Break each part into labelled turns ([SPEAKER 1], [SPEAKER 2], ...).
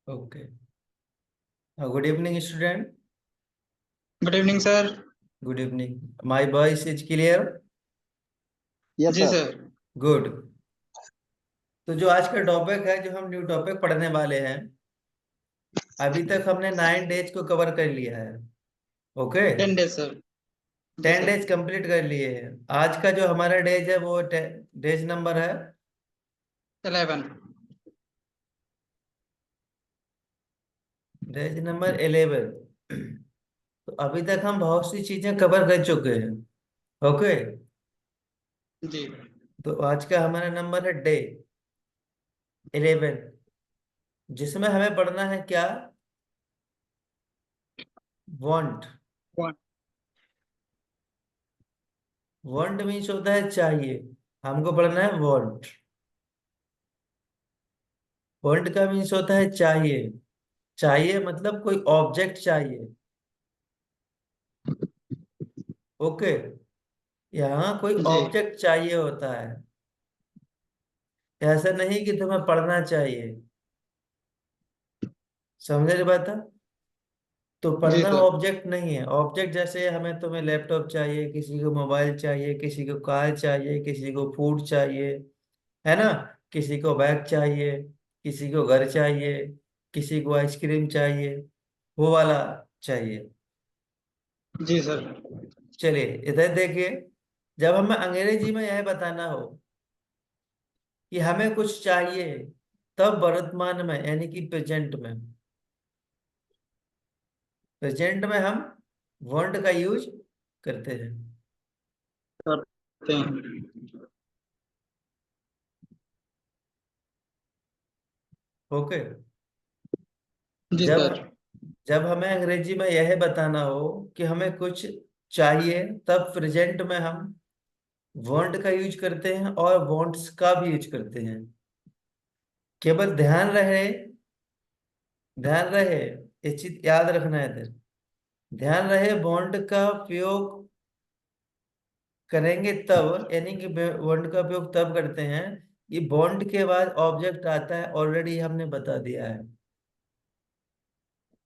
[SPEAKER 1] Okay. Good evening student.
[SPEAKER 2] Good evening sir.
[SPEAKER 1] Good evening. My voice is clear?
[SPEAKER 3] Yes
[SPEAKER 2] जी
[SPEAKER 3] sir.
[SPEAKER 2] Sir.
[SPEAKER 1] Good. तो जो आज का topic है, जो हम न्यू टॉपिक पढ़ने वाले हैं, अभी तक हमने 9 डेज को कवर कर लिया है। ओके।
[SPEAKER 2] 10 days sir. जी
[SPEAKER 1] 10 डेज
[SPEAKER 2] सर।
[SPEAKER 1] कंप्लीट कर लिए हैं। आज का जो हमारा डेज है वो डेज नंबर है
[SPEAKER 2] 11।
[SPEAKER 1] 11। तो अभी तक हम बहुत सी चीजें कवर कर चुके हैं। ओके।
[SPEAKER 2] जी
[SPEAKER 1] तो आज का हमारा नंबर है डे 11, जिसमें हमें पढ़ना है क्या? वांट।
[SPEAKER 2] वन।
[SPEAKER 1] वांट मीन्स होता है चाहिए। हमको पढ़ना है वांट। वांट का मीन्स होता है चाहिए। चाहिए मतलब कोई ऑब्जेक्ट चाहिए। ओके। यहाँ कोई
[SPEAKER 2] जी
[SPEAKER 1] ऑब्जेक्ट चाहिए होता है। ऐसा नहीं कि तुम्हें पढ़ना चाहिए। समझ रहे बात है? तो
[SPEAKER 2] जी
[SPEAKER 1] पढ़ना
[SPEAKER 2] सर।
[SPEAKER 1] ऑब्जेक्ट नहीं है। ऑब्जेक्ट जैसे हमें, तुम्हें लैपटॉप चाहिए, किसी को मोबाइल चाहिए, किसी को कार चाहिए, किसी को फूड चाहिए, है ना? किसी को बैग चाहिए, किसी को घर चाहिए, किसी को आइसक्रीम चाहिए, वो वाला चाहिए।
[SPEAKER 2] जी सर।
[SPEAKER 1] चलिए इधर देखिए। जब हमें अंग्रेजी में यह बताना हो कि हमें कुछ चाहिए, तब वर्तमान में यानी कि प्रेजेंट में हम वांट का यूज करते हैं।
[SPEAKER 2] करते हैं।
[SPEAKER 1] ओके।
[SPEAKER 2] जी
[SPEAKER 1] जब
[SPEAKER 2] सर।
[SPEAKER 1] जब हमें अंग्रेजी में यह बताना हो कि हमें कुछ चाहिए, तब प्रेजेंट में हम वांट का यूज करते हैं और वांट्स का भी यूज करते हैं। केवल ध्यान रहे, ये चीज याद रखना है इधर। ध्यान रहे, वांट का उपयोग करेंगे तब, यानी कि वांट का उपयोग तब करते हैं कि वांट के बाद ऑब्जेक्ट आता है, ऑलरेडी हमने बता दिया है।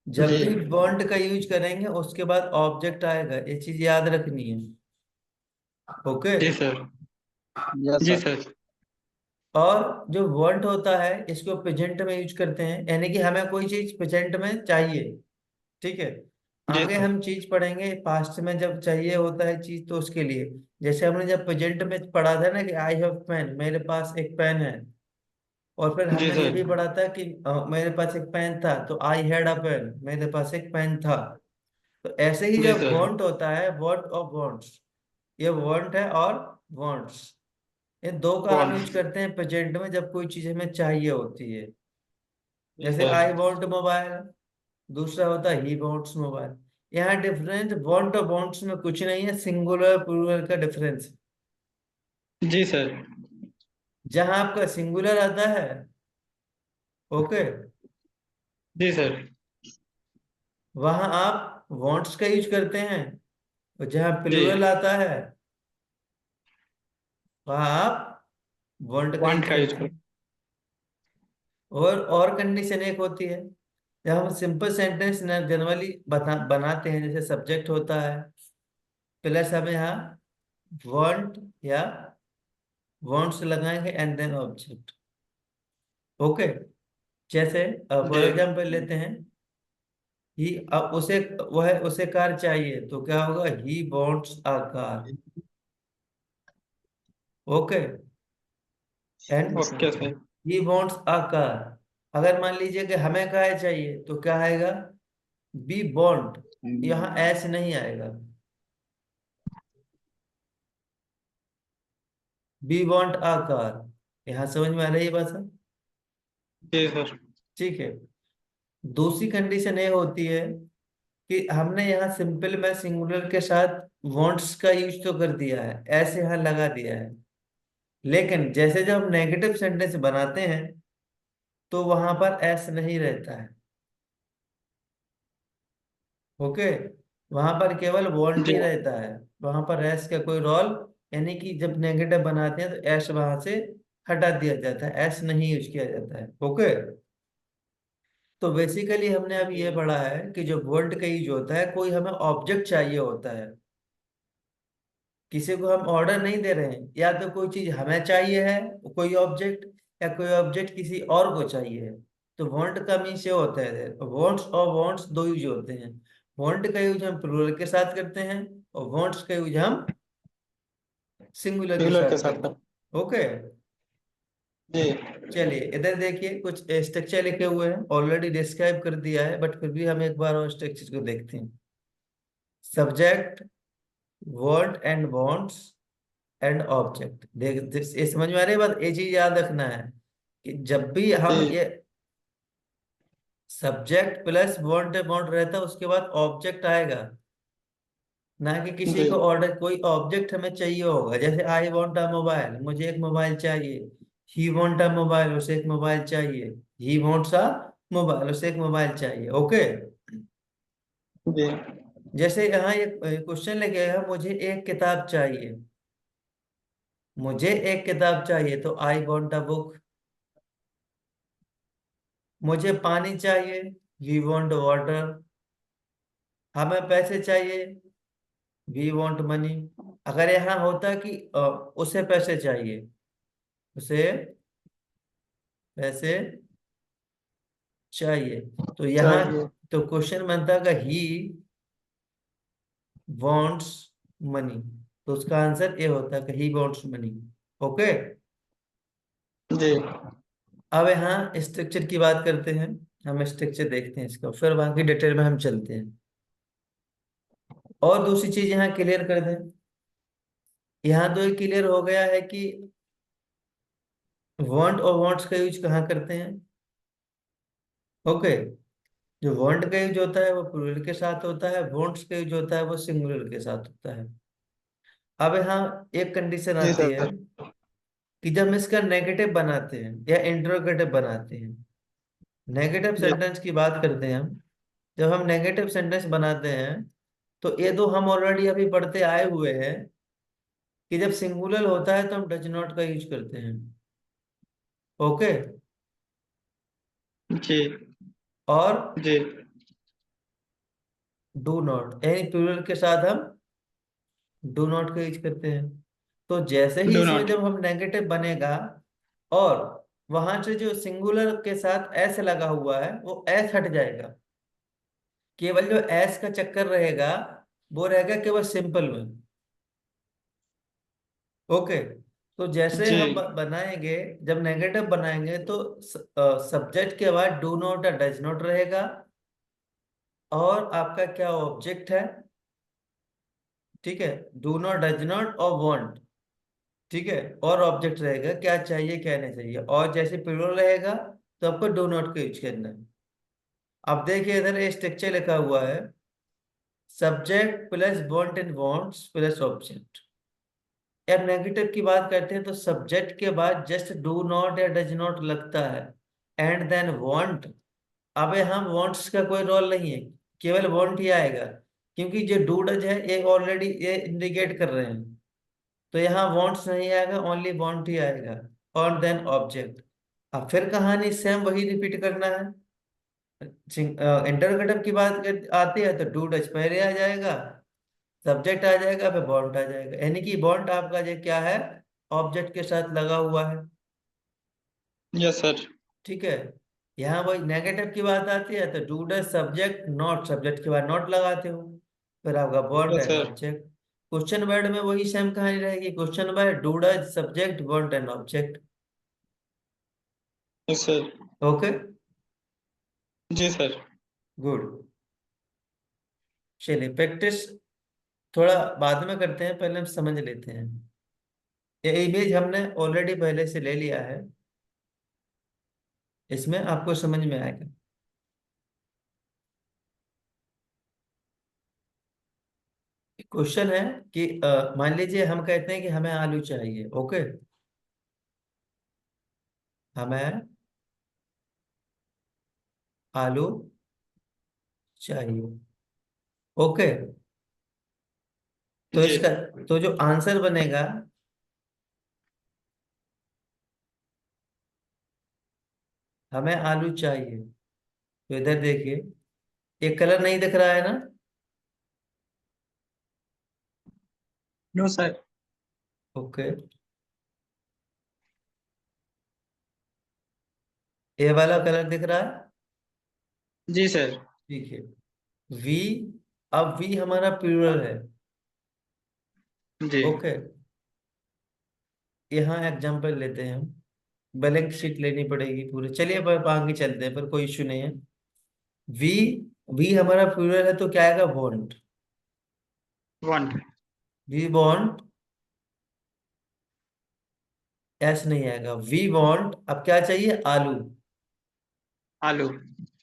[SPEAKER 1] जब
[SPEAKER 2] जी
[SPEAKER 1] भी वांट का यूज करेंगे उसके बाद ऑब्जेक्ट आएगा, ये चीज याद रखनी है। ओके।
[SPEAKER 2] जी सर।
[SPEAKER 3] यस
[SPEAKER 2] जी
[SPEAKER 3] सर।
[SPEAKER 2] सर।
[SPEAKER 1] और जो वांट होता है, इसको प्रेजेंट में यूज करते हैं, यानी कि हमें कोई चीज प्रेजेंट में चाहिए। ठीक है।
[SPEAKER 2] जी
[SPEAKER 1] आगे
[SPEAKER 2] सर।
[SPEAKER 1] हम चीज पढ़ेंगे पास्ट में, जब चाहिए होता है चीज तो उसके लिए। जैसे हमने जब प्रेजेंट में पढ़ा था ना कि आई हैव पेन, मेरे पास एक पेन है। और फिर
[SPEAKER 2] जी
[SPEAKER 1] हमने ये
[SPEAKER 2] सर।
[SPEAKER 1] भी पढ़ा था कि मेरे पास एक पेन था, तो आई हैड अ पेन, मेरे पास एक पेन था। तो ऐसे ही
[SPEAKER 2] जी
[SPEAKER 1] जब
[SPEAKER 2] सर।
[SPEAKER 1] वांट होता है, वांट और वांट्स, ये वांट है और वांट्स, ये दो का हम
[SPEAKER 2] वन।
[SPEAKER 1] यूज करते हैं प्रेजेंट में जब कोई चीज हमें चाहिए होती है।
[SPEAKER 2] जी
[SPEAKER 1] जैसे
[SPEAKER 2] सर।
[SPEAKER 1] आई वांट मोबाइल, दूसरा होता है ही वांट्स मोबाइल। यहाँ डिफरेंस वांट और वांट्स में कुछ नहीं है, सिंगुलर प्लूरल का डिफरेंस।
[SPEAKER 2] जी सर।
[SPEAKER 1] जहां आपका सिंगुलर आता है, ओके,
[SPEAKER 2] जी सर।
[SPEAKER 1] वहां आप वांट्स का यूज करते हैं। और जहां
[SPEAKER 2] जी
[SPEAKER 1] प्लूरल आता है, वहां आप वांट का
[SPEAKER 2] वन
[SPEAKER 1] यूज
[SPEAKER 2] का यूज
[SPEAKER 1] करते
[SPEAKER 2] कर।
[SPEAKER 1] हैं। और कंडीशन एक होती है, जब हम सिंपल सेंटेंस जनरली बनाते हैं, जैसे सब्जेक्ट होता है प्लस हम यहाँ वांट या वांट्स लगाएंगे एंड देन ऑब्जेक्ट। ओके। जैसे फॉर
[SPEAKER 2] जी
[SPEAKER 1] एग्जांपल लेते हैं, ही, अब उसे कार चाहिए, तो क्या होगा? He wants a car. Okay. And
[SPEAKER 2] okay sir.
[SPEAKER 1] He wants a car. अगर मान लीजिए कि हमें कार चाहिए, तो क्या आएगा? We want. यहाँ एस नहीं आएगा। We want a car. यहाँ समझ में आ रही है बात?
[SPEAKER 2] जी सर।
[SPEAKER 1] ठीक है। दूसरी कंडीशन ये होती है कि हमने यहाँ सिंपल में सिंगुलर के साथ वांट्स का यूज तो कर दिया है, ऐसे यहाँ लगा दिया है। लेकिन जैसे जब हम नेगेटिव सेंटेंस बनाते हैं, तो वहां पर एस नहीं रहता है। ओके। वहां पर केवल वांट
[SPEAKER 2] जी
[SPEAKER 1] ही रहता है। वहां पर एस का कोई रोल, यानी कि जब नेगेटिव बनाते हैं तो एस वहां से हटा दिया जाता है, एस नहीं यूज किया जाता है। ओके। तो बेसिकली हमने अब ये पढ़ा है कि जो वर्ड का यूज होता है, कोई हमें ऑब्जेक्ट चाहिए होता है, किसी को हम ऑर्डर नहीं दे रहे हैं, या तो कोई चीज हमें चाहिए है, कोई ऑब्जेक्ट, या कोई ऑब्जेक्ट किसी और को चाहिए है। तो वांट का मीन्स ये होता है, वांट्स और वांट्स दो यूज होते हैं। वांट का यूज हम प्लूरल के साथ करते हैं, और वांट्स का यूज हम सिंगुलर के
[SPEAKER 2] सिंगुलर के
[SPEAKER 1] साथ
[SPEAKER 2] साथ
[SPEAKER 1] करते
[SPEAKER 2] में।
[SPEAKER 1] हैं। ओके,
[SPEAKER 2] जी
[SPEAKER 1] चलिए इधर देखिए, कुछ स्ट्रक्चर लिखे हुए हैं, ऑलरेडी डिस्क्राइब कर दिया है, बट फिर भी हम एक बार और स्ट्रक्चर को देखते हैं। Subject, word and wants and object. ये समझ में आ रही है बात? ये चीज याद रखना है कि जब भी हम
[SPEAKER 2] जी
[SPEAKER 1] ये सब्जेक्ट प्लस वांट वांट रहता है, उसके बाद ऑब्जेक्ट आएगा, ना कि किसी
[SPEAKER 2] जी
[SPEAKER 1] को ऑर्डर, कोई ऑब्जेक्ट हमें चाहिए होगा। जैसे आई वांट अ मोबाइल, मुझे एक मोबाइल चाहिए। ही वांट अ मोबाइल, उसे एक मोबाइल चाहिए। ही वांट्स अ मोबाइल, उसे एक मोबाइल चाहिए। ओके,
[SPEAKER 2] जी
[SPEAKER 1] जैसे यहाँ ये क्वेश्चन लेके है, मुझे एक किताब चाहिए। मुझे एक किताब चाहिए, तो आई वांट अ बुक। मुझे पानी चाहिए, वी वांट वाटर। हमें पैसे चाहिए, वी वांट मनी। अगर यहाँ होता कि उसे पैसे चाहिए, उसे पैसे चाहिए, तो यहाँ
[SPEAKER 2] चाहिए।
[SPEAKER 1] तो क्वेश्चन बनता का ही वांट्स मनी, तो उसका आंसर ये होता है कि ही वांट्स मनी। ओके,
[SPEAKER 2] जी
[SPEAKER 1] अब यहाँ स्ट्रक्चर की बात करते हैं। हम स्ट्रक्चर देखते हैं इसका, फिर बाकी डिटेल में हम चलते हैं। और दूसरी चीज यहाँ क्लियर कर दें। यहाँ तो ये क्लियर हो गया है कि वांट और वांट्स का यूज कहाँ करते हैं। ओके, जो वांट का यूज होता है वो प्लूरल के साथ होता है, वांट्स का यूज होता है वो सिंगुलर के साथ होता है। अब यहाँ एक कंडीशन
[SPEAKER 2] जी
[SPEAKER 1] आती है
[SPEAKER 2] सर।
[SPEAKER 1] कि जब हम इसका नेगेटिव बनाते हैं या इंट्रोगेटिव बनाते हैं। नेगेटिव
[SPEAKER 2] जी
[SPEAKER 1] सेंटेंस की बात करते हैं हम। जब हम नेगेटिव सेंटेंस बनाते हैं, तो ये तो हम ऑलरेडी अभी पढ़ते आए हुए हैं कि जब सिंगुलर होता है तो हम डज नॉट का यूज करते हैं। ओके,
[SPEAKER 2] जी
[SPEAKER 1] और
[SPEAKER 2] जी
[SPEAKER 1] डू नॉट, यानी प्लूरल के साथ हम डू नॉट का यूज करते हैं। तो जैसे ही
[SPEAKER 2] डू
[SPEAKER 1] इसमें
[SPEAKER 2] नॉट।
[SPEAKER 1] जब हम नेगेटिव बनेगा, और वहां से जो सिंगुलर के साथ एस लगा हुआ है, वो एस हट जाएगा। केवल जो एस का चक्कर रहेगा, वो रहेगा केवल सिंपल में। ओके, तो जैसे
[SPEAKER 2] जी
[SPEAKER 1] हम बनाएंगे, जब नेगेटिव बनाएंगे तो सब्जेक्ट के बाद डू नॉट या डज नॉट रहेगा, और आपका क्या ऑब्जेक्ट है। ठीक है, डू नॉट, डज नॉट और वांट। ठीक है, और ऑब्जेक्ट रहेगा, क्या चाहिए क्या नहीं चाहिए। और जैसे प्लूरल रहेगा, तो आपको डू नॉट का यूज करना है। अब देखिए इधर ये स्ट्रक्चर लिखा हुआ है, subject plus want and wants plus object. यार नेगेटिव की बात करते हैं तो सब्जेक्ट के बाद जस्ट डू नॉट या डज नॉट लगता है, एंड देन वांट। अब हम वांट्स का कोई रोल नहीं है, केवल वांट ही आएगा, क्योंकि जो डू डज है ये ऑलरेडी ये इंडिकेट कर रहे हैं। तो यहाँ वांट्स नहीं आएगा, ओनली वांट ही आएगा, और देन ऑब्जेक्ट। अब फिर कहानी सेम वही रिपीट करना है। इंटरोगेटिव की बात आती है तो डू डज पहले आ जाएगा, सब्जेक्ट आ जाएगा, फिर बॉन्ड आ जाएगा, यानी कि बॉन्ड आपका जो क्या है, ऑब्जेक्ट के साथ लगा हुआ है।
[SPEAKER 2] Yes sir.
[SPEAKER 1] ठीक है, यहाँ वही नेगेटिव की बात आती है तो do does subject not, subject के बाद नॉट लगाते हो, फिर आपका bond
[SPEAKER 2] yes
[SPEAKER 1] and
[SPEAKER 2] sir.
[SPEAKER 1] Object. Question word में वही सेम कहानी रहेगी, question word do does subject bond and object.
[SPEAKER 2] Yes sir.
[SPEAKER 1] Okay,
[SPEAKER 2] जी सर।
[SPEAKER 1] गुड। चलिए प्रैक्टिस थोड़ा बाद में करते हैं, पहले हम समझ लेते हैं। ये इमेज हमने ऑलरेडी पहले से ले लिया है, इसमें आपको समझ में आएगा। क्वेश्चन है कि मान लीजिए हम कहते हैं कि हमें आलू चाहिए। ओके, हमें आलू चाहिए। ओके, तो
[SPEAKER 2] जी
[SPEAKER 1] इसका, तो जो आंसर बनेगा, हमें आलू चाहिए, तो इधर देखिए, ये कलर नहीं दिख रहा है ना?
[SPEAKER 2] No sir.
[SPEAKER 1] ओके, ये वाला कलर दिख रहा है?
[SPEAKER 2] जी सर।
[SPEAKER 1] ठीक है। वी, अब वी हमारा प्लूरल है।
[SPEAKER 2] जी
[SPEAKER 1] ओके, यहाँ एग्जांपल लेते हैं हम। ब्लैंक शीट लेनी पड़ेगी पूरी, चलिए अब आगे चलते हैं, पर कोई इश्यू नहीं है। वी, वी हमारा प्लूरल है तो क्या आएगा? Want.
[SPEAKER 2] Want.
[SPEAKER 1] We want, S नहीं आएगा। वी वांट, अब क्या चाहिए? आलू।
[SPEAKER 2] आलू।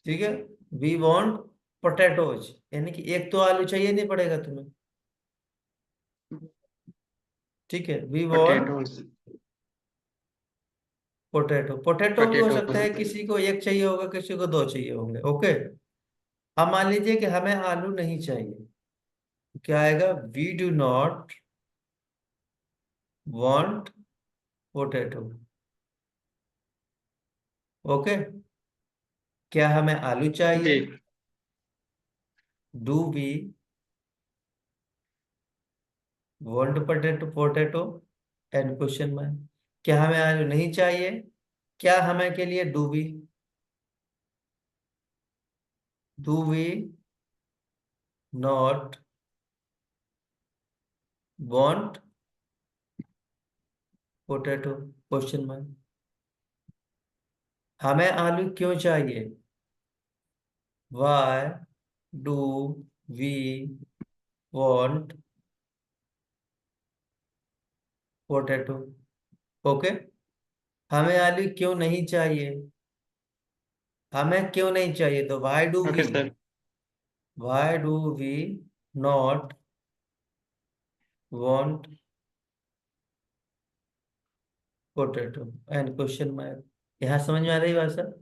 [SPEAKER 1] ठीक है। वी वांट पोटैटोज, यानी कि एक तो आलू चाहिए नहीं पड़ेगा तुम्हें। ठीक है, we want
[SPEAKER 2] potatoes.
[SPEAKER 1] Potato. Potato भी हो सकता
[SPEAKER 2] पोटैटोज।
[SPEAKER 1] है, किसी को एक चाहिए होगा, किसी को दो चाहिए होंगे। ओके, अब मान लीजिए कि हमें आलू नहीं चाहिए, क्या आएगा? We do not want potato. Okay, क्या हमें आलू
[SPEAKER 2] जी।
[SPEAKER 1] चाहिए? Do we want potato and question mark. क्या हमें आलू नहीं चाहिए? क्या हमें के लिए do we not want potato question mark. हमें आलू क्यों चाहिए? Why do we want potato. Okay, हमें आलू क्यों नहीं चाहिए? हमें क्यों नहीं चाहिए, तो
[SPEAKER 2] okay sir.
[SPEAKER 1] Why do we not want potato and question mark. यहाँ समझ में आ रही बात सर?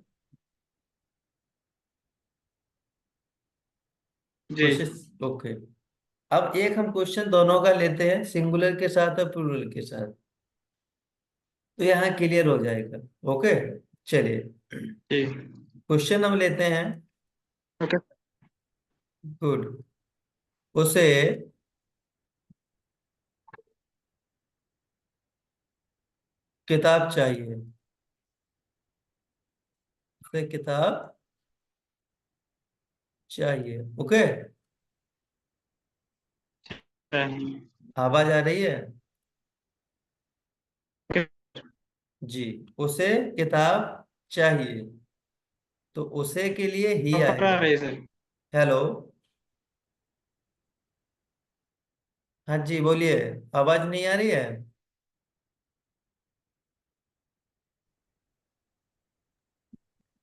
[SPEAKER 2] जी
[SPEAKER 1] कोशिश। ओके, अब एक हम क्वेश्चन दोनों का लेते हैं, सिंगुलर के साथ और प्लूरल के साथ, तो यहाँ क्लियर हो जाएगा। ओके, चलिए
[SPEAKER 2] जी।
[SPEAKER 1] क्वेश्चन हम लेते हैं।
[SPEAKER 2] ओके।
[SPEAKER 1] गुड। उसे किताब चाहिए, उसे किताब चाहिए। ओके, आवाज आ रही है? जी, उसे किताब चाहिए, तो उसे के लिए ही आएगा।
[SPEAKER 2] सर।
[SPEAKER 1] हेलो, हाँ जी बोलिए, आवाज नहीं आ रही है?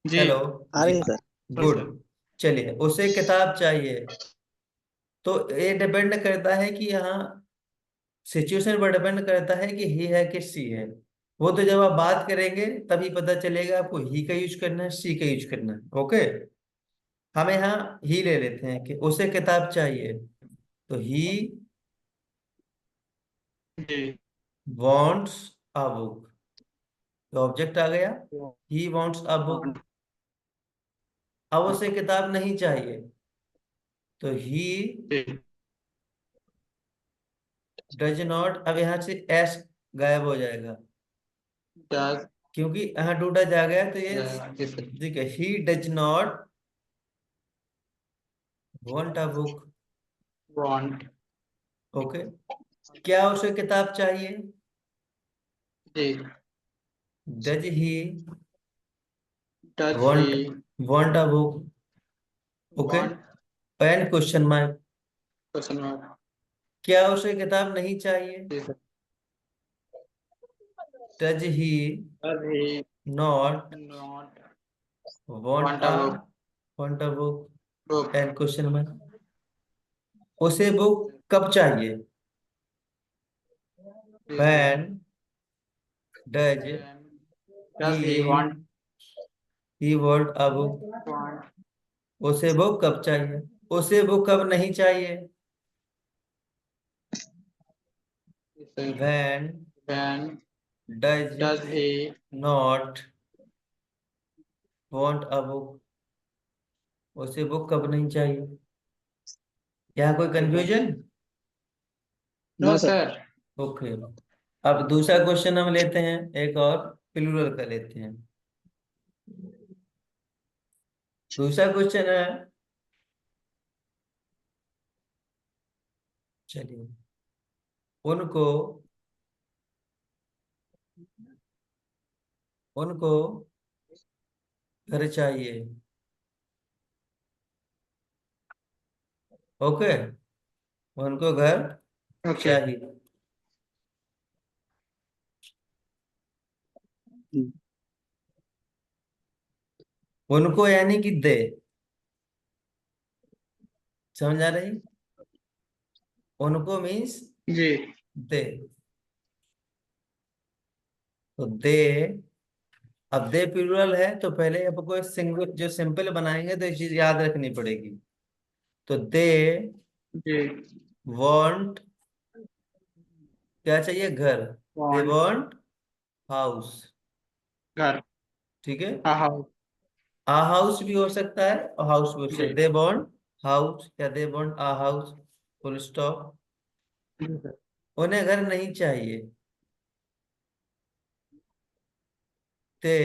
[SPEAKER 2] जी।
[SPEAKER 1] हेलो।
[SPEAKER 3] आ
[SPEAKER 1] जी,
[SPEAKER 3] रही है सर।
[SPEAKER 1] गुड। चलिए, उसे किताब चाहिए, तो ये डिपेंड करता है कि यहाँ सिचुएशन पर डिपेंड करता है कि ही है कि सी है। वो तो जब आप बात करेंगे तभी पता चलेगा आपको ही का यूज करना है, सी का यूज करना है। ओके, हम यहाँ ही ले लेते हैं कि उसे किताब चाहिए, तो ही
[SPEAKER 2] जी।
[SPEAKER 1] वॉन्ट्स अ बुक, तो ऑब्जेक्ट आ गया। He wants a book. अब उसे किताब नहीं चाहिए, तो ही
[SPEAKER 2] जी।
[SPEAKER 1] डज नॉट, अब यहाँ से एस गायब हो जाएगा,
[SPEAKER 2] डज।
[SPEAKER 1] क्योंकि यहाँ डू डज आ गया, तो ये
[SPEAKER 2] जी सर।
[SPEAKER 1] ठीक है। He does not want a book.
[SPEAKER 2] Want.
[SPEAKER 1] Okay, क्या उसे किताब चाहिए?
[SPEAKER 2] जी।
[SPEAKER 1] Does he
[SPEAKER 2] does he
[SPEAKER 1] want want a book. Okay,
[SPEAKER 2] want.
[SPEAKER 1] And question mark.
[SPEAKER 2] Question mark.
[SPEAKER 1] क्या उसे किताब नहीं चाहिए?
[SPEAKER 2] जी sir.
[SPEAKER 1] Does he
[SPEAKER 2] does he
[SPEAKER 1] not
[SPEAKER 2] not
[SPEAKER 1] want
[SPEAKER 2] want
[SPEAKER 1] a
[SPEAKER 2] a book.
[SPEAKER 1] Want a book
[SPEAKER 2] book.
[SPEAKER 1] And question mark. उसे book कब चाहिए?
[SPEAKER 2] जी sir.
[SPEAKER 1] When does
[SPEAKER 2] does he
[SPEAKER 1] he
[SPEAKER 2] want
[SPEAKER 1] he want a book.
[SPEAKER 2] Want.
[SPEAKER 1] उसे book कब चाहिए? उसे book कब नहीं चाहिए?
[SPEAKER 2] जी sir.
[SPEAKER 1] When
[SPEAKER 2] when
[SPEAKER 1] does
[SPEAKER 2] does he
[SPEAKER 1] not want a book. उसे बुक कब नहीं चाहिए? यहाँ कोई
[SPEAKER 2] Okay, sir.
[SPEAKER 1] Confusion?
[SPEAKER 2] No,
[SPEAKER 3] no sir.
[SPEAKER 2] sir.
[SPEAKER 1] Okay. अब दूसरा क्वेश्चन हम लेते हैं, एक और प्लूरल का लेते हैं। दूसरा क्वेश्चन है, चलिए, उनको उनको घर चाहिए। ओके, उनको घर
[SPEAKER 2] Okay.
[SPEAKER 1] चाहिए। उनको यानी कि दे, समझ आ रही? उनको मीन्स
[SPEAKER 2] जी।
[SPEAKER 1] दे। तो दे, अब दे प्लूरल है तो पहले आपको सिंगल जो सिंपल बनाएंगे तो ये चीज याद रखनी पड़ेगी। तो दे
[SPEAKER 2] जी।
[SPEAKER 1] वांट, क्या चाहिए? घर। दे
[SPEAKER 2] Want
[SPEAKER 1] वांट हाउस।
[SPEAKER 2] घर।
[SPEAKER 1] ठीक है,
[SPEAKER 2] हाउस।
[SPEAKER 1] आ हाउस भी हो सकता है और हाउस भी हो सकता है।
[SPEAKER 2] जी।
[SPEAKER 1] दे वांट हाउस या they want a house, full stop.
[SPEAKER 2] जी, sir.
[SPEAKER 1] उन्हें घर नहीं चाहिए। They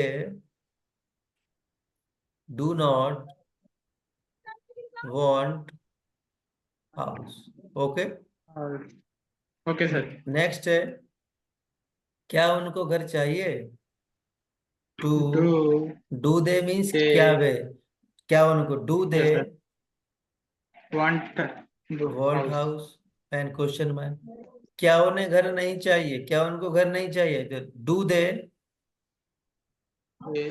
[SPEAKER 1] do not want house. Okay.
[SPEAKER 2] House. Okay, sir.
[SPEAKER 1] Next है, क्या उनको घर चाहिए? To,
[SPEAKER 2] Do
[SPEAKER 1] do they means क्या
[SPEAKER 2] they
[SPEAKER 1] वे, क्या उनको do they
[SPEAKER 2] yes, sir. Want do
[SPEAKER 1] want
[SPEAKER 2] house?
[SPEAKER 1] House, and question mark. क्या उन्हें घर नहीं चाहिए? क्या उनको घर नहीं चाहिए? तो do they
[SPEAKER 2] They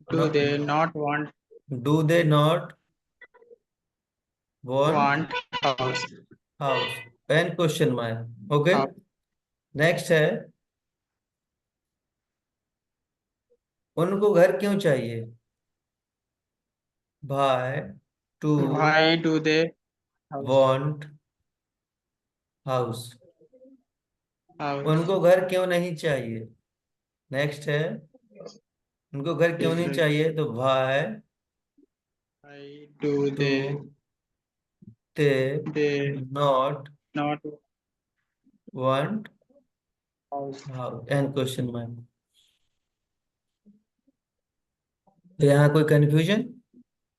[SPEAKER 2] do they not want
[SPEAKER 1] do they not want
[SPEAKER 2] want house?
[SPEAKER 1] House, and question mark. Okay.
[SPEAKER 2] House.
[SPEAKER 1] Next है, उनको घर क्यों चाहिए? By two
[SPEAKER 2] Why do they house?
[SPEAKER 1] Want house.
[SPEAKER 2] House.
[SPEAKER 1] उनको घर क्यों नहीं चाहिए? नेक्स्ट है, उनको घर क्यों
[SPEAKER 2] Yes,
[SPEAKER 1] नहीं
[SPEAKER 2] sir.
[SPEAKER 1] चाहिए? तो why
[SPEAKER 2] Why do
[SPEAKER 1] to they
[SPEAKER 2] they
[SPEAKER 1] not
[SPEAKER 2] not
[SPEAKER 1] want
[SPEAKER 2] house?
[SPEAKER 1] House, and question mark. तो यहाँ कोई कंफ्यूजन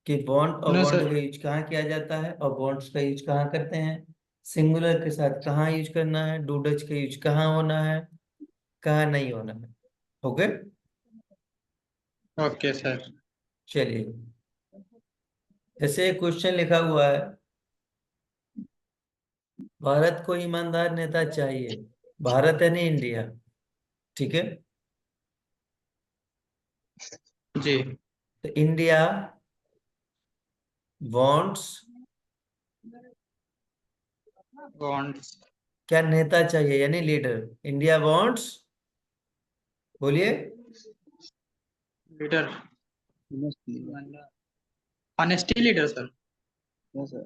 [SPEAKER 1] कि बॉन्ड और
[SPEAKER 2] No,
[SPEAKER 1] बॉन्ड का
[SPEAKER 2] sir.
[SPEAKER 1] यूज कहाँ किया जाता है और बॉन्ड्स का यूज कहाँ करते हैं? सिंगुलर के साथ कहाँ यूज करना है? डू डच का यूज कहाँ होना है, कहाँ नहीं होना है? ओके।
[SPEAKER 2] Okay, sir.
[SPEAKER 1] चलिए, जैसे क्वेश्चन लिखा हुआ है, भारत को ईमानदार नेता चाहिए। भारत है नहीं, इंडिया। ठीक है,
[SPEAKER 2] जी।
[SPEAKER 1] तो इंडिया वॉन्ट्स,
[SPEAKER 2] Wants
[SPEAKER 1] क्या नेता चाहिए यानी लीडर। इंडिया वॉन्ट्स, बोलिए।
[SPEAKER 2] leader. Honesty leader, sir.
[SPEAKER 3] Yes sir.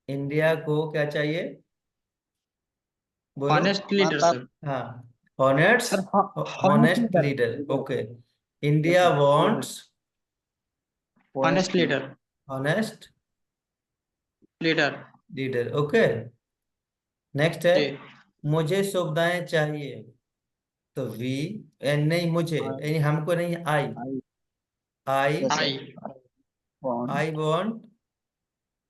[SPEAKER 1] India को क्या चाहिए? बोलो।
[SPEAKER 2] Honest leader,
[SPEAKER 3] ईमानदार
[SPEAKER 2] sir.
[SPEAKER 1] हाँ, honest,
[SPEAKER 3] sir. Honest
[SPEAKER 1] honest
[SPEAKER 3] leader.
[SPEAKER 1] Leader.
[SPEAKER 3] Leader.
[SPEAKER 1] Okay,
[SPEAKER 3] yes
[SPEAKER 1] India
[SPEAKER 3] sir.
[SPEAKER 1] Wants
[SPEAKER 2] Honest
[SPEAKER 3] honest
[SPEAKER 2] leader.
[SPEAKER 1] Honest
[SPEAKER 2] Leader.
[SPEAKER 1] Leader. Okay. Next है,
[SPEAKER 2] जी।
[SPEAKER 1] मुझे सुविधाएं चाहिए। तो वी, नहीं मुझे,
[SPEAKER 3] लीडर।
[SPEAKER 1] यानी हमको नहीं, I
[SPEAKER 3] I.
[SPEAKER 1] I
[SPEAKER 3] yes sir.
[SPEAKER 2] I
[SPEAKER 3] want
[SPEAKER 1] I want,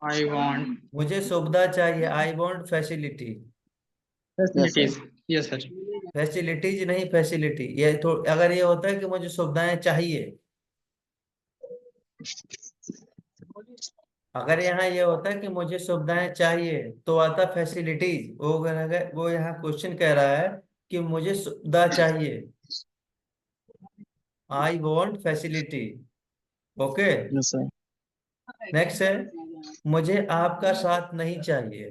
[SPEAKER 2] I want
[SPEAKER 1] मुझे सुविधा चाहिए। I want facility.
[SPEAKER 3] Yes sir.
[SPEAKER 2] facilities. Yes, sir.
[SPEAKER 1] Facilities नहीं, फैसिलिटी। ये तो अगर ये होता है कि मुझे सुविधाएं चाहिए, अगर यहाँ ये होता है कि मुझे सुविधाएं चाहिए तो आता फैसिलिटीज। वो अगर वो यहाँ क्वेश्चन कह रहा है कि मुझे सुविधा चाहिए, I want facility. Okay.
[SPEAKER 3] Yes sir.
[SPEAKER 1] Next है, मुझे आपका साथ नहीं चाहिए।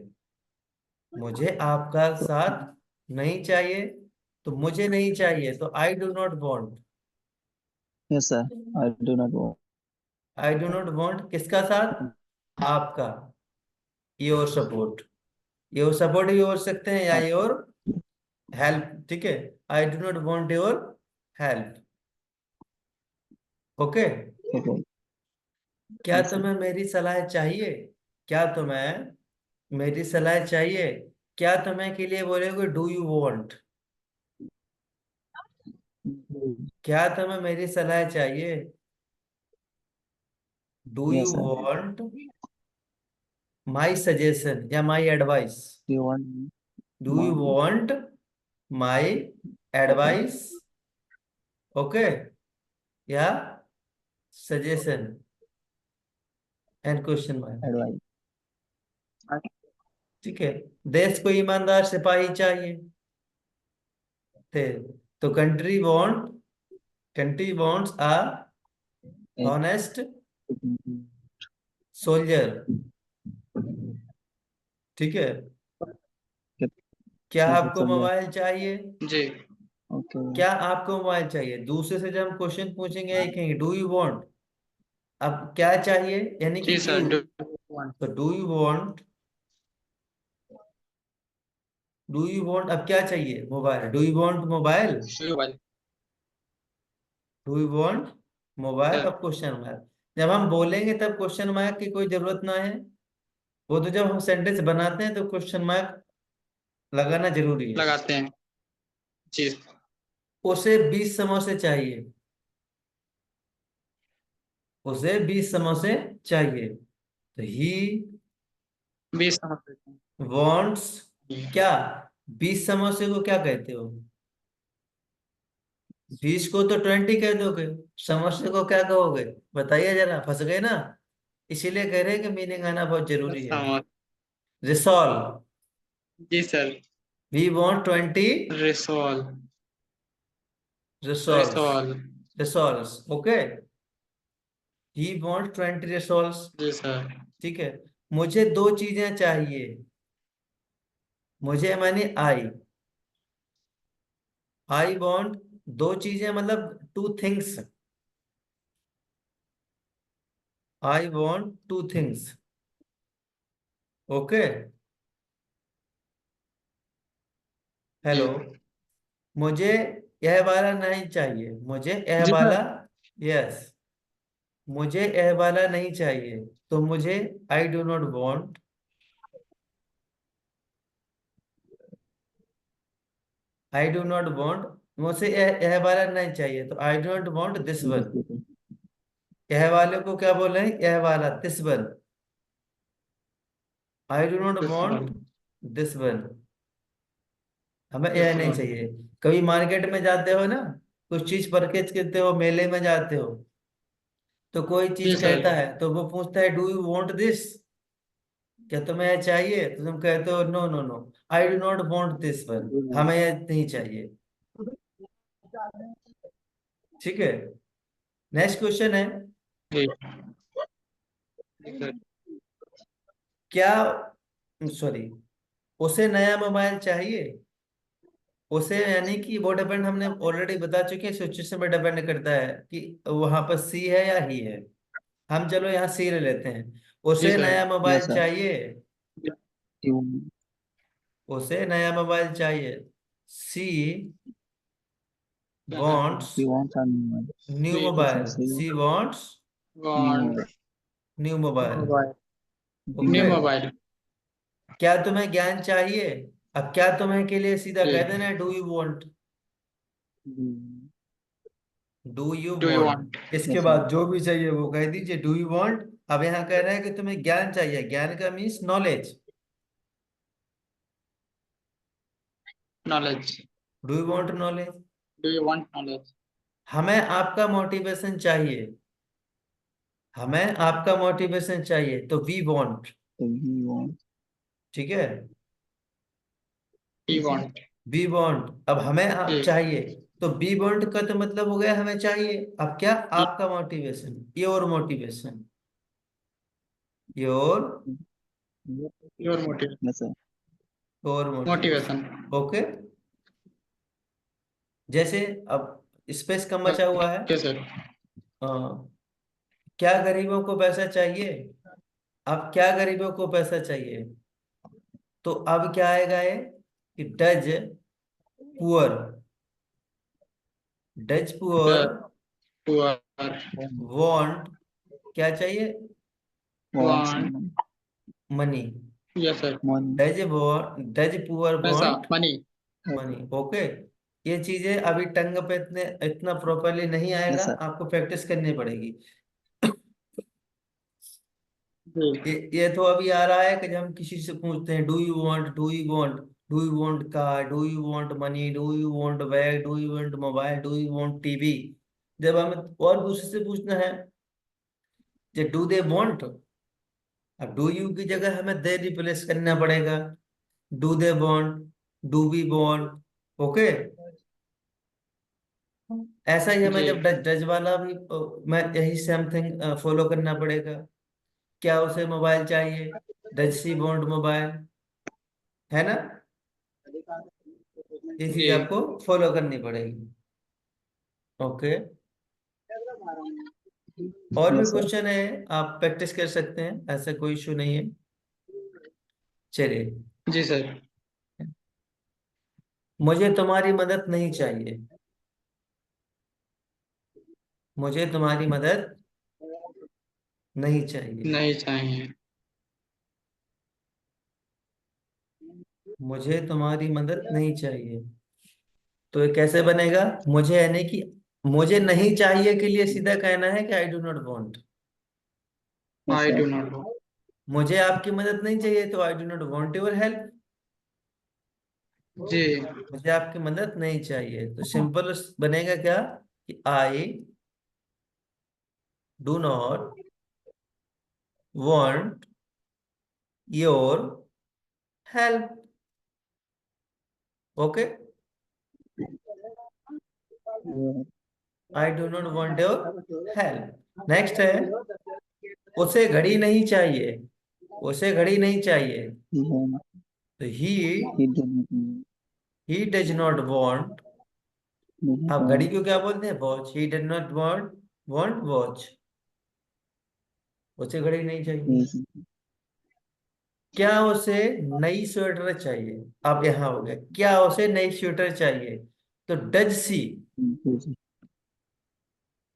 [SPEAKER 1] मुझे आपका साथ नहीं चाहिए, तो मुझे नहीं चाहिए तो I do not want.
[SPEAKER 3] Yes sir. I do not want.
[SPEAKER 1] I do not want किसका साथ? आपका, योर सपोर्ट। योर सपोर्ट भी बोल सकते हैं या योर हेल्प। ठीक है, आई do not want your help. Okay.
[SPEAKER 3] Okay.
[SPEAKER 1] क्या
[SPEAKER 3] Yes, sir.
[SPEAKER 1] तुम्हें मेरी सलाह चाहिए? क्या तुम्हें मेरी सलाह चाहिए? क्या तुम्हें के लिए बोलोगे डू यू वांट?
[SPEAKER 3] Mm,
[SPEAKER 1] क्या तुम्हें मेरी सलाह चाहिए? Do you
[SPEAKER 3] Yes, sir.
[SPEAKER 1] Want my suggestion या my advice?
[SPEAKER 3] You want
[SPEAKER 1] do you
[SPEAKER 3] my
[SPEAKER 1] want my advice? Okay, या suggestion and question mark.
[SPEAKER 3] advice?
[SPEAKER 1] ठीक है। देश को ईमानदार सिपाही चाहिए थे, तो कंट्री वॉन्ट्स आ
[SPEAKER 3] Eh,
[SPEAKER 1] ऑनेस्ट सोल्जर। ठीक है।
[SPEAKER 3] Yep.
[SPEAKER 1] क्या
[SPEAKER 3] Yes,
[SPEAKER 1] आपको
[SPEAKER 3] soldier.
[SPEAKER 1] मोबाइल चाहिए?
[SPEAKER 2] जी
[SPEAKER 3] Okay.
[SPEAKER 1] क्या आपको मोबाइल चाहिए? दूसरे से जब हम क्वेश्चन पूछेंगे एक कहेंगे डू यू वांट। अब क्या चाहिए यानी कि
[SPEAKER 2] जी
[SPEAKER 1] यू,
[SPEAKER 2] सर डू वन
[SPEAKER 1] तो डू यू वांट अब क्या चाहिए? Mobile. Do you want mobile?
[SPEAKER 2] Mobile
[SPEAKER 1] do you want mobile
[SPEAKER 2] sir
[SPEAKER 1] अब क्वेश्चन मार्क। जब हम बोलेंगे तब क्वेश्चन मार्क की कोई जरूरत ना है। वो तो जब हम सेंटेंस बनाते हैं तो क्वेश्चन मार्क लगाना जरूरी है।
[SPEAKER 2] लगाते हैं जी
[SPEAKER 1] उसे 20 समोसे चाहिए। उसे 20 समोसे चाहिए, तो ही
[SPEAKER 2] 20 समझ लेते
[SPEAKER 1] वॉन्ट्स
[SPEAKER 2] हैं
[SPEAKER 1] क्या? 20 समोसे को क्या कहते हो? 20 को तो 20 कह दोगे, समोसे को क्या कहोगे? बताइए जरा, फंस गए ना। इसीलिए कह रहे हैं कि मीनिंग आना बहुत जरूरी है।
[SPEAKER 2] समझ
[SPEAKER 1] रिसॉल्व,
[SPEAKER 2] जी sir
[SPEAKER 1] we want 20
[SPEAKER 2] resolve
[SPEAKER 1] resolve.
[SPEAKER 2] Resolve
[SPEAKER 1] resolve, okay. He want 20 resolve.
[SPEAKER 2] जी सर
[SPEAKER 1] ठीक है। मुझे दो चीजें चाहिए। मुझे मानी आई वॉन्ट दो चीजें मतलब two things. I want two things, okay.
[SPEAKER 2] जी
[SPEAKER 1] हेलो। मुझे यह वाला नहीं चाहिए। मुझे यह
[SPEAKER 2] जी
[SPEAKER 1] वाला,
[SPEAKER 2] सर
[SPEAKER 1] यस, मुझे यह वाला नहीं चाहिए। तो मुझे आई do not want, I do not want, मुझे यह वाला नहीं चाहिए तो I do not want this
[SPEAKER 3] This
[SPEAKER 1] one.
[SPEAKER 3] people.
[SPEAKER 1] यह वाले को क्या बोल रहे हैं? यह वाला, this one. I do not
[SPEAKER 2] this
[SPEAKER 1] want
[SPEAKER 2] one
[SPEAKER 1] this one, हमें यह
[SPEAKER 2] दिस
[SPEAKER 1] नहीं
[SPEAKER 2] वन
[SPEAKER 1] चाहिए। कभी मार्केट में जाते हो ना, कुछ चीज परचेज करते हो, मेले में जाते हो, तो कोई चीज
[SPEAKER 2] जी सर
[SPEAKER 1] कहता है तो वो पूछता है डू यू वांट दिस? क्या तुम्हें यह चाहिए? तो तुम कहते हो no no no, I do not want this one, हमें यह नहीं चाहिए। ठीक है। नेक्स्ट क्वेश्चन है,
[SPEAKER 2] जी जी सर
[SPEAKER 1] क्या, सॉरी, उसे नया मोबाइल चाहिए। उसे यानी कि वो डिपेंड, हमने ऑलरेडी बता चुके हैं, सिचुएशन पर डिपेंड करता है कि वहां पर सी है या ही है। हम चलो यहाँ सी ले लेते हैं।
[SPEAKER 2] जी
[SPEAKER 1] उसे
[SPEAKER 2] सर
[SPEAKER 1] नया
[SPEAKER 3] Yes,
[SPEAKER 1] मोबाइल
[SPEAKER 3] sir.
[SPEAKER 1] चाहिए।
[SPEAKER 3] You
[SPEAKER 1] उसे नया मोबाइल चाहिए। She wants
[SPEAKER 3] you want a new one?
[SPEAKER 1] New
[SPEAKER 2] we
[SPEAKER 3] Yes, sir.
[SPEAKER 1] Mobile.
[SPEAKER 3] See
[SPEAKER 1] she wants
[SPEAKER 3] new
[SPEAKER 2] want
[SPEAKER 3] one.
[SPEAKER 1] New mobile,
[SPEAKER 2] mobile new
[SPEAKER 1] okay.
[SPEAKER 2] Mobile
[SPEAKER 1] क्या तुम्हें ज्ञान चाहिए? अब क्या तुम्हें के लिए सीधा
[SPEAKER 2] जी
[SPEAKER 1] कह देना do you want.
[SPEAKER 3] Mm,
[SPEAKER 1] do you
[SPEAKER 2] do you
[SPEAKER 1] want,
[SPEAKER 2] want
[SPEAKER 1] इसके
[SPEAKER 3] Yes, sir.
[SPEAKER 1] बाद जो भी चाहिए वो कह दीजिए डू यू वांट। अब यहाँ कह रहा है कि तुम्हें ज्ञान चाहिए। ज्ञान का means knowledge.
[SPEAKER 2] Knowledge
[SPEAKER 1] do you want knowledge.
[SPEAKER 2] Do you want knowledge
[SPEAKER 1] हमें आपका मोटिवेशन चाहिए। हमें आपका मोटिवेशन चाहिए, तो we want.
[SPEAKER 3] So we want.
[SPEAKER 1] ठीक है।
[SPEAKER 2] वी वांट
[SPEAKER 1] वी वांट, अब हमें आप
[SPEAKER 2] जी
[SPEAKER 1] चाहिए, तो वी वांट का तो मतलब हो गया हमें चाहिए। अब क्या? आपका motivation, your motivation, your
[SPEAKER 2] your motive
[SPEAKER 3] Yes, sir.
[SPEAKER 1] Your
[SPEAKER 2] motivation
[SPEAKER 1] motivation, okay. जैसे अब स्पेस कम बचा हुआ है।
[SPEAKER 2] ओके सर
[SPEAKER 1] अ, क्या गरीबों को पैसा चाहिए? अब क्या गरीबों को पैसा चाहिए? तो अब क्या आएगा ये कि poor does poor
[SPEAKER 2] poor
[SPEAKER 1] want क्या चाहिए?
[SPEAKER 3] wants
[SPEAKER 2] Want.
[SPEAKER 1] Money.
[SPEAKER 2] Yes, sir.
[SPEAKER 3] money.
[SPEAKER 1] Does poor
[SPEAKER 2] पैसा,
[SPEAKER 1] वांट
[SPEAKER 2] money.
[SPEAKER 1] मनी। ओके, ये चीजें अभी टंग पे इतने इतना प्रॉपरली नहीं आएगा,
[SPEAKER 3] Yes, sir.
[SPEAKER 1] आपको प्रैक्टिस करनी पड़ेगी।
[SPEAKER 2] जी
[SPEAKER 1] ये तो अभी आ रहा है कि जब हम किसी से पूछते हैं, do you want car, do you want money, do you want bag, do you want mobile, do you want TV. जब हमें और दूसरे से पूछना है, जो डू दे वांट, अब डू यू की जगह हमें दे रिप्लेस करना पड़ेगा। Do they want, do we want. Okay, ऐसा ही हमें
[SPEAKER 2] जी
[SPEAKER 1] जब डज वाला भी मैं यही सेम थिंग फॉलो करना पड़ेगा। क्या उसे मोबाइल चाहिए? डज शी वांट मोबाइल, है ना? ये चीज
[SPEAKER 2] जी
[SPEAKER 1] आपको फॉलो करनी पड़ेगी। ओके, और भी
[SPEAKER 3] Yes, sir.
[SPEAKER 1] क्वेश्चन है, आप प्रैक्टिस कर सकते हैं, ऐसा कोई इशू नहीं है। चलिए,
[SPEAKER 2] जी सर।
[SPEAKER 1] मुझे तुम्हारी मदद नहीं चाहिए। मुझे तुम्हारी मदद नहीं चाहिए।
[SPEAKER 2] नहीं चाहिए।
[SPEAKER 1] मुझे तुम्हारी मदद नहीं चाहिए, तो ये कैसे बनेगा? मुझे यानी कि मुझे नहीं चाहिए के लिए सीधा कहना है कि I do not want.
[SPEAKER 3] Yes,
[SPEAKER 2] I
[SPEAKER 3] sir.
[SPEAKER 2] Do not no.
[SPEAKER 1] मुझे आपकी मदद नहीं चाहिए, तो I do not want your help.
[SPEAKER 2] जी
[SPEAKER 1] मुझे आपकी मदद नहीं चाहिए, तो सिंपल बनेगा क्या कि I do not want your help. Okay,
[SPEAKER 3] Yeah.
[SPEAKER 1] I do not want your help. Next है, उसे घड़ी नहीं चाहिए। उसे घड़ी नहीं चाहिए,
[SPEAKER 3] He want.
[SPEAKER 1] तो ही
[SPEAKER 3] He do not want.
[SPEAKER 1] He does not want.
[SPEAKER 3] Do not
[SPEAKER 1] आप घड़ी
[SPEAKER 3] want.
[SPEAKER 1] को क्या बोलते हैं? Watch. He does not want watch. उसे घड़ी नहीं चाहिए।
[SPEAKER 3] Yes.
[SPEAKER 1] क्या उसे नई स्वेटर चाहिए? अब यहां हो गया, क्या उसे नई स्वेटर चाहिए, तो does she.
[SPEAKER 3] Yes.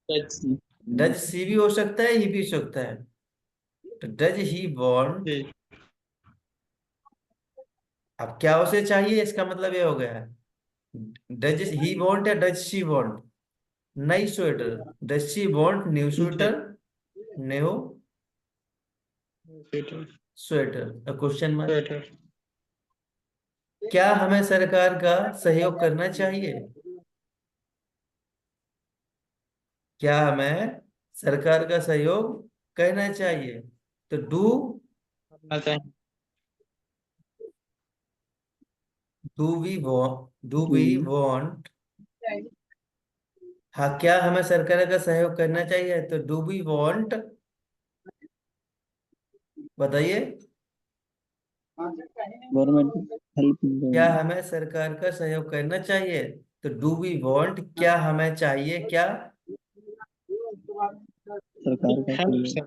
[SPEAKER 2] That's-
[SPEAKER 1] does she भी हो सकता है, ही भी हो सकता है। तो डज ही वांट,
[SPEAKER 2] जी
[SPEAKER 1] अब क्या उसे चाहिए, इसका मतलब ये हो गया है, डज ही वांट या डज शी वांट नई sweater. Does she want new
[SPEAKER 2] जी
[SPEAKER 1] sweater? New
[SPEAKER 2] sweater.
[SPEAKER 1] Sweater, question mark.
[SPEAKER 2] Sweater.
[SPEAKER 1] क्या हमें सरकार का सहयोग करना चाहिए? क्या हमें सरकार का सहयोग करना चाहिए, तो
[SPEAKER 2] करना चाहिए।
[SPEAKER 1] Do we want, do we
[SPEAKER 3] Do.
[SPEAKER 1] Want. हाँ, क्या हमें सरकार का सहयोग करना चाहिए, तो डू वी वांट। बताइए,
[SPEAKER 3] Government help in
[SPEAKER 1] क्या
[SPEAKER 3] the
[SPEAKER 1] हमें सरकार का सहयोग करना चाहिए, तो डू वी वांट, क्या हमें चाहिए क्या?
[SPEAKER 3] सरकार का
[SPEAKER 2] हेल्प
[SPEAKER 3] सहयोग.
[SPEAKER 2] Sir.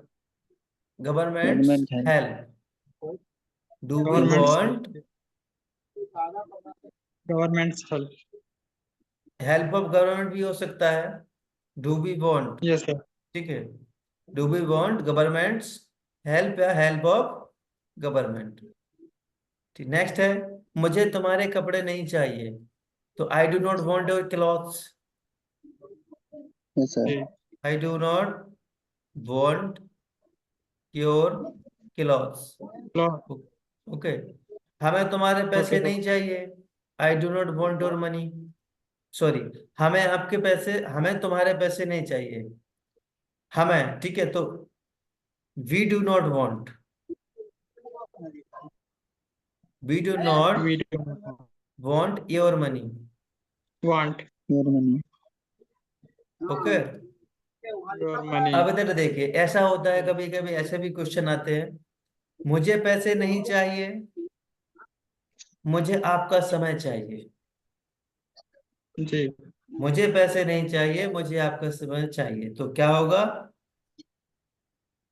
[SPEAKER 1] Governments
[SPEAKER 3] Government help.
[SPEAKER 1] Help. Do we
[SPEAKER 3] Yes,
[SPEAKER 2] governments
[SPEAKER 1] want
[SPEAKER 2] help. Governments help.
[SPEAKER 1] Help of government भी हो सकता है। Do we want,
[SPEAKER 2] yes sir.
[SPEAKER 1] ठीक है, do we want governments help या हेल्प ऑफ गवर्नमेंट। ठीक, नेक्स्ट है, मुझे तुम्हारे कपड़े नहीं चाहिए, तो I do not want your clothes.
[SPEAKER 3] yes, sir.
[SPEAKER 2] जी
[SPEAKER 1] I do not want your clothes.
[SPEAKER 2] लो।
[SPEAKER 1] ओके, हमें तुम्हारे
[SPEAKER 2] ओके
[SPEAKER 1] पैसे
[SPEAKER 2] सर।
[SPEAKER 1] नहीं चाहिए, I do not want your money. Sorry, हमें आपके पैसे, हमें तुम्हारे पैसे नहीं चाहिए। हमें, ठीक है, तो we do not want, we do not
[SPEAKER 2] we do
[SPEAKER 1] want your money.
[SPEAKER 2] Want
[SPEAKER 3] Your money.
[SPEAKER 1] Okay,
[SPEAKER 2] your money.
[SPEAKER 1] अब इधर देखिए, ऐसा होता है कभी कभी ऐसे भी क्वेश्चन आते हैं, मुझे पैसे नहीं चाहिए, मुझे आपका समय चाहिए।
[SPEAKER 2] जी
[SPEAKER 1] मुझे पैसे नहीं चाहिए, मुझे आपका समय चाहिए, तो क्या होगा?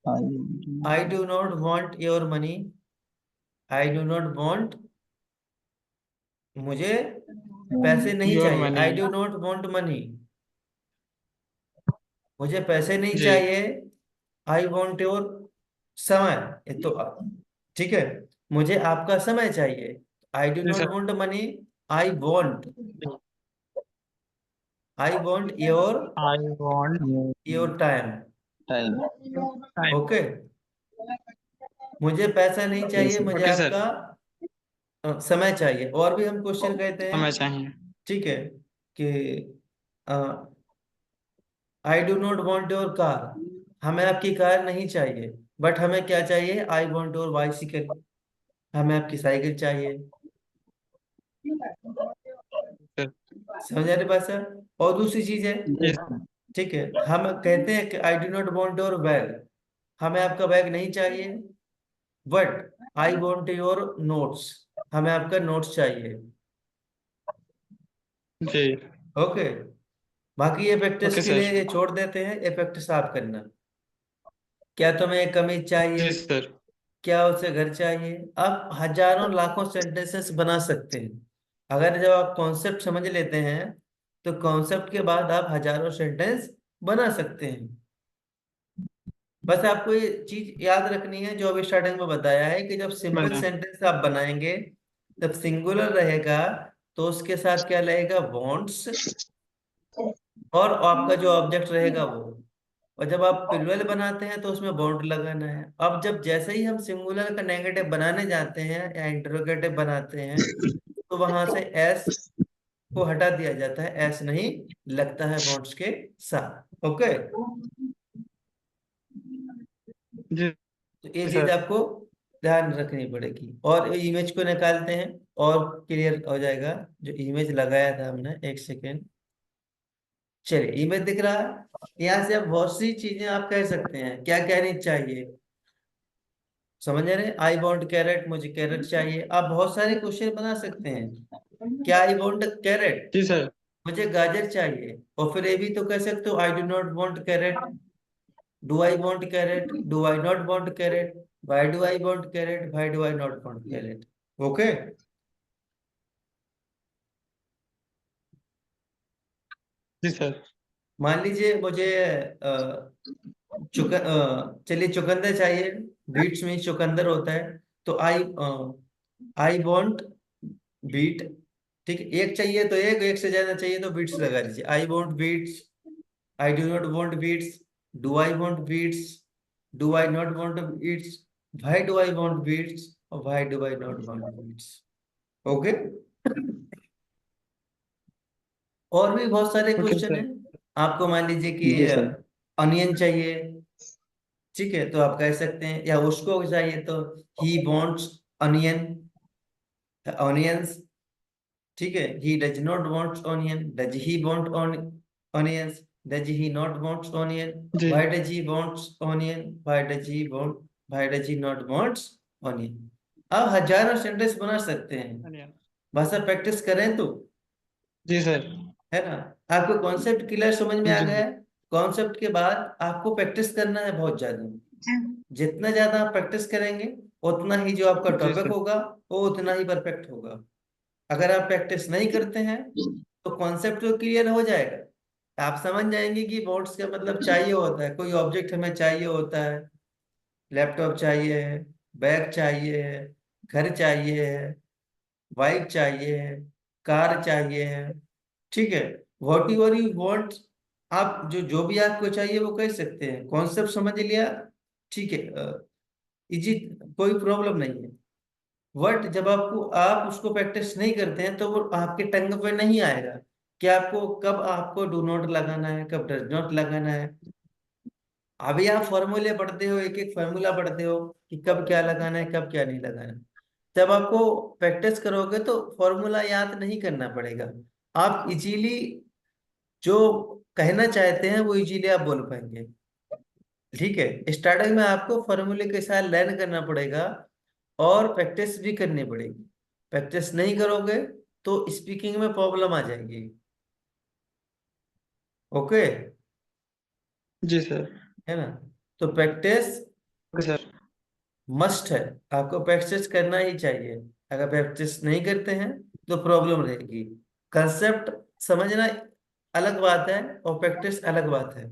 [SPEAKER 3] I do
[SPEAKER 1] I do not want your money. I do not want, मुझे पैसे
[SPEAKER 3] want.
[SPEAKER 1] नहीं
[SPEAKER 2] योर
[SPEAKER 1] चाहिए,
[SPEAKER 2] money.
[SPEAKER 1] I do not want money. मुझे पैसे नहीं
[SPEAKER 2] जी
[SPEAKER 1] चाहिए, आई वॉन्ट योर समय, ये तो ठीक है, मुझे आपका समय चाहिए। आई डू
[SPEAKER 2] जी
[SPEAKER 1] not
[SPEAKER 2] sir.
[SPEAKER 1] Want money, I want, I want your,
[SPEAKER 2] I want
[SPEAKER 1] your time.
[SPEAKER 3] Time.
[SPEAKER 2] time.
[SPEAKER 1] Okay, मुझे पैसा नहीं चाहिए,
[SPEAKER 3] यस सर।
[SPEAKER 1] मुझे
[SPEAKER 2] Okay सर,
[SPEAKER 1] आपका समय चाहिए। और भी हम क्वेश्चन कहते हैं,
[SPEAKER 2] हमें चाहिए।
[SPEAKER 1] ठीक है, कि I do not want your car, हमें आपकी कार नहीं चाहिए, बट हमें क्या चाहिए, आई वॉन्ट योर बाइसिकल, हमें आपकी साइकिल चाहिए।
[SPEAKER 2] सर।
[SPEAKER 1] समझ आ रही बात सर? और दूसरी चीज है,
[SPEAKER 2] Yes.
[SPEAKER 1] ठीक है, हम कहते हैं कि I do not want your bag, हमें आपका बैग नहीं चाहिए, but I want your notes, हमें आपका नोट्स चाहिए।
[SPEAKER 2] जी।
[SPEAKER 1] ओके, बाकी ये प्रैक्टिस
[SPEAKER 2] ओके
[SPEAKER 1] के
[SPEAKER 2] सर।
[SPEAKER 1] लिए ये छोड़ देते हैं, ये प्रैक्टिस आप करना। क्या तुम्हें कमीज चाहिए,
[SPEAKER 2] जी सर।
[SPEAKER 1] क्या उसे घर चाहिए, आप हजारों लाखों सेंटेंसेस बना सकते हैं। अगर जब आप कॉन्सेप्ट समझ लेते हैं, तो कॉन्सेप्ट के बाद आप हजारों सेंटेंस बना सकते हैं। बस आपको ये चीज याद रखनी है जो अभी स्टार्टिंग में बताया है, कि जब सिंपल
[SPEAKER 2] बना।
[SPEAKER 1] सेंटेंस आप बनाएंगे, जब सिंगुलर रहेगा, तो उसके साथ क्या रहेगा, वॉन्ट्स, और आपका जो ऑब्जेक्ट रहेगा वो। और जब आप प्लूरल बनाते हैं तो उसमें बॉन्ड लगाना है। अब जब जैसे ही हम सिंगुलर का नेगेटिव बनाने जाते हैं या इंटरोगेटिव बनाते हैं, तो वहां से एस को हटा दिया जाता है, एस नहीं लगता है बॉन्ड्स के साथ। ओके,
[SPEAKER 2] जी
[SPEAKER 1] तो ये चीज
[SPEAKER 2] सर।
[SPEAKER 1] आपको ध्यान रखनी पड़ेगी। और इमेज को निकालते हैं और क्लियर हो जाएगा। जो इमेज लगाया था हमने, एक सेकेंड, चलिए इमेज दिख रहा है। यहाँ से आप बहुत सी चीजें आप कह सकते हैं, क्या कहनी चाहिए, समझ रहे हैं? आई वॉन्ट कैरेट, मुझे कैरेट चाहिए। आप बहुत सारे क्वेश्चन बना सकते हैं, क्या आई वॉन्ट कैरेट,
[SPEAKER 2] जी सर।
[SPEAKER 1] मुझे गाजर चाहिए। और फिर ये भी तो कह सकते हो, I do not want carrot, do I want carrot, do I not want carrot, why do I want carrot, why do I not want carrot. Okay,
[SPEAKER 2] जी सर।
[SPEAKER 1] मान लीजिए मुझे चलिए चुकंदर चाहिए, बीट्स में चुकंदर होता है, तो आई वॉन्ट बीट, ठीक है, एक चाहिए तो एक से ज्यादा चाहिए तो बीट्स लगा दीजिए, I want beats, I do not want beats, do I want beats, do I not want beats, why do I want beats, और why do I not want beats. Okay, और भी बहुत सारे
[SPEAKER 2] ओके
[SPEAKER 1] क्वेश्चन है।
[SPEAKER 2] Sir.
[SPEAKER 1] आपको मान लीजिए कि
[SPEAKER 3] जी सर।
[SPEAKER 1] अनियन चाहिए, ठीक है, तो आप कह सकते हैं, या उसको चाहिए तो ही वॉन्ट्स अनियन, ऑनियंस, ठीक है, he does not want onion, does he want onions, does he not wants onion,
[SPEAKER 2] जी।
[SPEAKER 1] Why does he wants onion, why does he want, why does he not wants onion. आप हजारों sentence बना सकते हैं,
[SPEAKER 2] धन्यवाद।
[SPEAKER 1] बस आप प्रैक्टिस करें तो,
[SPEAKER 2] जी सर।
[SPEAKER 1] है ना? आपको कॉन्सेप्ट क्लियर समझ में आ
[SPEAKER 2] जी।
[SPEAKER 1] गया है? कॉन्सेप्ट के बाद आपको प्रैक्टिस करना है बहुत ज्यादा। जितना ज्यादा आप प्रैक्टिस करेंगे, उतना ही जो आपका
[SPEAKER 2] जी
[SPEAKER 1] टॉपिक
[SPEAKER 2] सर।
[SPEAKER 1] होगा वो उतना ही परफेक्ट होगा। अगर आप प्रैक्टिस नहीं करते हैं, तो कॉन्सेप्ट तो क्लियर हो जाएगा, आप समझ जाएंगे कि बोर्ड्स का मतलब चाहिए होता है, कोई ऑब्जेक्ट हमें चाहिए होता है, लैपटॉप चाहिए है, बैग चाहिए है, घर चाहिए है, बाइक चाहिए है, कार चाहिए है, ठीक है, वॉट एवर यू वॉन्ट, आप जो जो भी आपको चाहिए वो कह सकते हैं, कॉन्सेप्ट समझ लिया, ठीक है, इजी, कोई प्रॉब्लम नहीं है। वर्ड जब आपको, आप उसको प्रैक्टिस नहीं करते हैं, तो वो आपके टंग पे नहीं आएगा कि आपको कब आपको डू नॉट लगाना है, कब डज नॉट लगाना है। अभी आप फॉर्मूले पढ़ते हो, एक एक फॉर्मूला पढ़ते हो कि कब क्या लगाना है, कब क्या नहीं लगाना है। जब आपको प्रैक्टिस करोगे तो फॉर्मूला याद नहीं करना पड़ेगा, आप इजीली जो कहना चाहते हैं वो इजीली आप बोल पाएंगे। ठीक है, स्टार्टिंग में आपको फॉर्मूले के साथ लर्न करना पड़ेगा, और प्रैक्टिस भी करनी पड़ेगी। प्रैक्टिस नहीं करोगे तो स्पीकिंग में प्रॉब्लम आ जाएगी। ओके,
[SPEAKER 2] जी सर।
[SPEAKER 1] है ना? तो प्रैक्टिस
[SPEAKER 2] ओके सर।
[SPEAKER 1] मस्ट है, आपको प्रैक्टिस करना ही चाहिए। अगर प्रैक्टिस नहीं करते हैं तो प्रॉब्लम रहेगी। कंसेप्ट समझना अलग बात है और प्रैक्टिस अलग बात है।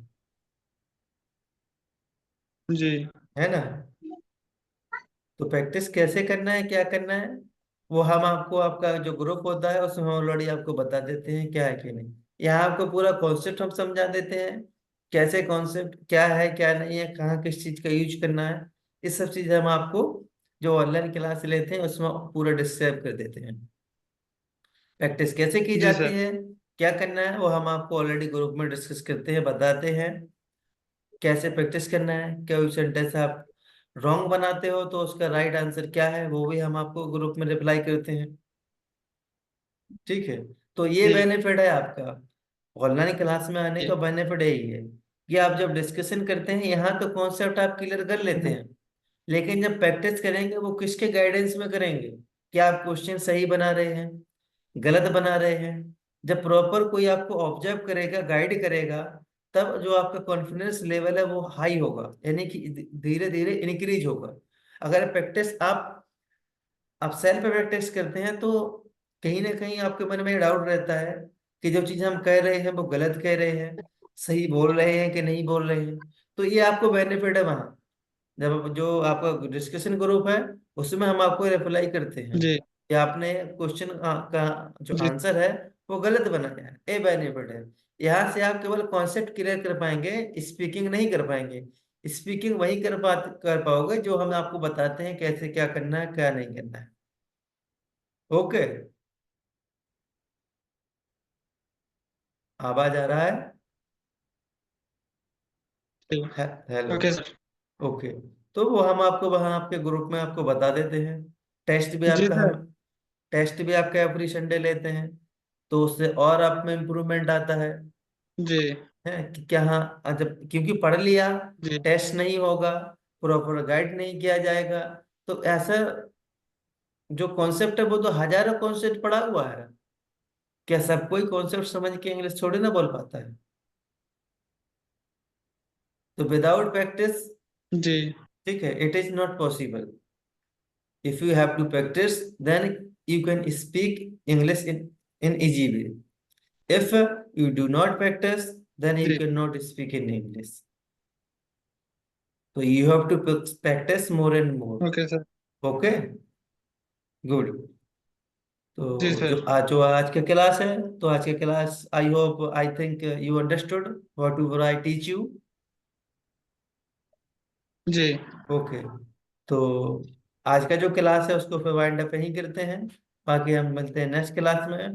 [SPEAKER 2] जी
[SPEAKER 1] है ना। तो प्रैक्टिस कैसे करना है, क्या करना है, वो हम आपको, आपका जो ग्रुप होता है उसमें हम ऑलरेडी आपको बता देते हैं क्या है कि नहीं। यहाँ आपको पूरा कॉन्सेप्ट हम समझा देते हैं, कैसे कॉन्सेप्ट क्या है क्या नहीं है, कहाँ किस चीज का यूज करना है। इस सब चीजें हम आपको जो ऑनलाइन क्लास लेते हैं उसमें पूरा डिस्क्राइब कर देते हैं। प्रैक्टिस कैसे की
[SPEAKER 2] जी
[SPEAKER 1] जाती
[SPEAKER 2] सर।
[SPEAKER 1] है, क्या करना है, वो हम आपको ऑलरेडी ग्रुप में डिस्कस करते हैं, बताते हैं कैसे प्रैक्टिस करना है। कोई सेंटेंस आप रॉन्ग बनाते हो तो उसका राइट आंसर क्या है वो भी हम आपको ग्रुप में रिप्लाई करते हैं। ठीक है। तो ये
[SPEAKER 2] जी
[SPEAKER 1] बेनिफिट है आपका, ऑनलाइन क्लास में आने का
[SPEAKER 2] जी
[SPEAKER 1] बेनिफिट यही है कि आप जब डिस्कशन करते हैं यहाँ तो कॉन्सेप्ट आप क्लियर कर लेते हैं, लेकिन जब प्रैक्टिस करेंगे वो किसके गाइडेंस में करेंगे, कि आप क्वेश्चन सही बना रहे हैं, गलत बना रहे हैं। जब प्रॉपर कोई आपको ऑब्जर्व करेगा, गाइड करेगा, तब जो आपका कॉन्फिडेंस लेवल है वो हाई होगा, यानी कि धीरे धीरे इंक्रीज होगा। अगर प्रैक्टिस आप सेल्फ प्रैक्टिस करते हैं तो कहीं ना कहीं आपके मन में डाउट रहता है कि जो चीज हम कह रहे हैं वो गलत कह रहे हैं, सही बोल रहे हैं कि नहीं बोल रहे हैं। तो ये आपको बेनिफिट है वहाँ, जब जो आपका डिस्कशन ग्रुप है उसमें हम आपको रिप्लाई करते हैं
[SPEAKER 2] जी
[SPEAKER 1] कि आपने क्वेश्चन का जो
[SPEAKER 2] जी
[SPEAKER 1] आंसर है वो गलत बनाया है। ये बेनिफिट है। यहाँ से आप केवल कॉन्सेप्ट क्लियर कर पाएंगे, स्पीकिंग नहीं कर पाएंगे। स्पीकिंग वही कर पाओगे जो हम आपको बताते हैं कैसे क्या करना है क्या नहीं करना है। ओके। आवाज आ रहा है?
[SPEAKER 2] जी।
[SPEAKER 1] हेलो।
[SPEAKER 2] Okay sir.
[SPEAKER 1] ओके। तो वो हम आपको वहाँ आपके ग्रुप में आपको बता देते हैं। टेस्ट भी
[SPEAKER 2] जी
[SPEAKER 1] आपका हम
[SPEAKER 2] सर।
[SPEAKER 1] टेस्ट भी आपका एवरी संडे लेते हैं, तो उससे और आप में इम्प्रूवमेंट आता है।
[SPEAKER 2] जी
[SPEAKER 1] है कि क्या, हाँ जब क्योंकि पढ़ लिया,
[SPEAKER 2] जी
[SPEAKER 1] टेस्ट नहीं होगा, प्रॉपर गाइड नहीं किया जाएगा, तो ऐसा जो कॉन्सेप्ट है वो तो हजारों कॉन्सेप्ट पढ़ा हुआ है, क्या सब कोई कॉन्सेप्ट समझ के इंग्लिश थोड़ी ना बोल पाता है। तो विदाउट प्रैक्टिस,
[SPEAKER 2] जी
[SPEAKER 1] ठीक है, it is not possible. If you have to practice, then you can speak English in easy way. If you do not practice, then you
[SPEAKER 2] जी।
[SPEAKER 1] cannot speak in English. So you have to practice more and more.
[SPEAKER 2] Okay sir.
[SPEAKER 1] Okay? Good.
[SPEAKER 2] जी
[SPEAKER 1] तो
[SPEAKER 2] sir.
[SPEAKER 1] जो आज का class है, तो आज का class I hope I think you understood whatever I teach you.
[SPEAKER 2] जी
[SPEAKER 1] ओके। तो आज का जो क्लास है उसको फिर वाइंड अप यहीं करते हैं, बाकी हम मिलते हैं नेक्स्ट क्लास में।